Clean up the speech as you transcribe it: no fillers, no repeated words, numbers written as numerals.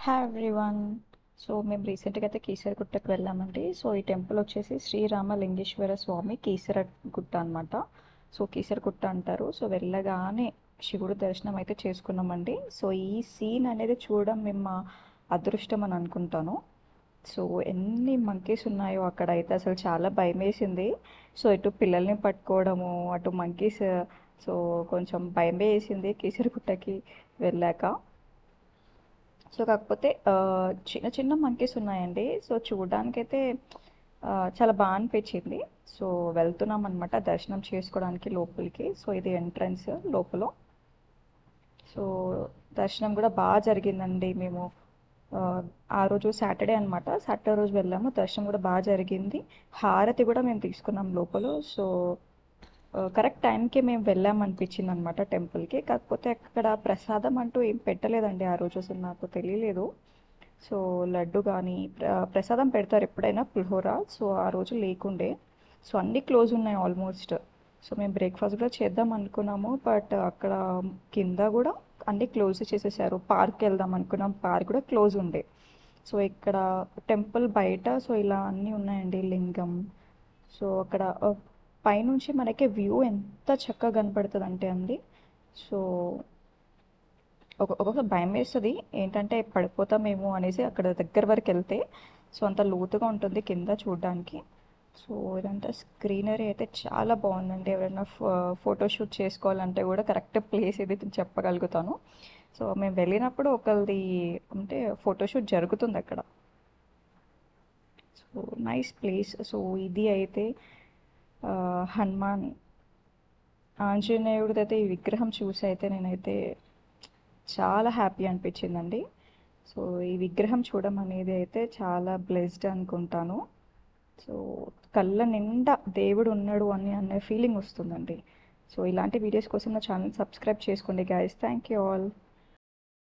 Hi everyone. So మేము రీసెంట్గా అయితే కీసరగుట్టకు వెళ్ళామండి. సో ఈ టెంపుల్ వచ్చేసి శ్రీరామలింగేశ్వర స్వామి కీసరగుట్ట అనమాట. సో కీసరగుట్ట అంటారు. సో వెళ్ళగానే శివుడు దర్శనం అయితే చేసుకున్నామండి. సో ఈ సీన్ అనేది చూడడం మేము మా అదృష్టం అని అనుకుంటాను. సో ఎన్ని మంకీస్ ఉన్నాయో అక్కడ అయితే అసలు చాలా భయం వేసింది. సో ఇటు పిల్లల్ని పట్టుకోవడము, అటు మంకీస్. సో కొంచెం భయం వేసింది కీసరగుట్టకి వెళ్ళాక. సో కాకపోతే చిన్న చిన్న మంకీస్ ఉన్నాయండి. సో చూడడానికైతే చాలా బాగా అనిపించింది. సో వెళ్తున్నాం అనమాట దర్శనం చేసుకోవడానికి లోపలికి. సో ఇది ఎంట్రన్స్ లోపల. సో దర్శనం కూడా బాగా జరిగిందండి. మేము ఆ, ఆ రోజు సాటర్డే అనమాట. సాటర్డే రోజు వెళ్ళాము. దర్శనం కూడా బాగా జరిగింది. హారతి కూడా మేము తీసుకున్నాం లోపల. సో కరెక్ట్ టైంకి మేము వెళ్ళామనిపించింది అనమాట టెంపుల్కి. కాకపోతే అక్కడ ప్రసాదం అంటూ ఏం పెట్టలేదండి ఆ రోజు. అసలు నాకు తెలియలేదు. సో లడ్డు కానీ ప్రసాదం పెడతారు ఎప్పుడైనా, పులిహోర. సో ఆ రోజు లేకుండే. సో అన్నీ క్లోజ్ ఉన్నాయి ఆల్మోస్ట్. సో మేము బ్రేక్ఫాస్ట్ కూడా చేద్దాం అనుకున్నాము. బట్ అక్కడ కింద కూడా అన్నీ క్లోజ్ చేసేసారు. పార్క్ వెళ్దాం అనుకున్నాం, పార్క్ కూడా క్లోజ్ ఉండే. సో ఇక్కడ టెంపుల్ బయట సో ఇలా అన్నీ ఉన్నాయండి, లింగం. సో అక్కడ పైనుంచి మనకి వ్యూ ఎంత చక్కగా కనపడుతుంది అంటే అండి. సో ఒక్కొక్కసారి భయం వేస్తుంది, ఏంటంటే పడిపోతామేమో అనేసి అక్కడ దగ్గర వరకు వెళ్తే. సో అంత లోతుగా ఉంటుంది కింద చూడడానికి. సో ఇదంతా స్క్రీనరీ అయితే చాలా బాగుందండి. ఎవరైనా ఫోటోషూట్ చేసుకోవాలంటే కూడా కరెక్ట్ ప్లేస్ ఇది చెప్పగలుగుతాను. సో మేము వెళ్ళినప్పుడు ఒకరిది అంటే ఫోటోషూట్ జరుగుతుంది అక్కడ. So nice place. సో ఇది అయితే హనుమాన్ ఆంజనేయుడిది అయితే ఈ విగ్రహం చూసి అయితే నేనైతే చాలా హ్యాపీ అనిపించిందండి. సో ఈ విగ్రహం చూడడం అనేది అయితే చాలా బ్లెస్డ్ అనుకుంటాను. సో కళ్ళ నిండా దేవుడు ఉన్నాడు అని అనే ఫీలింగ్ వస్తుందండి. సో ఇలాంటి వీడియోస్ కోసం నా ఛానల్ సబ్స్క్రైబ్ చేసుకోండి గైస్. Thank you all.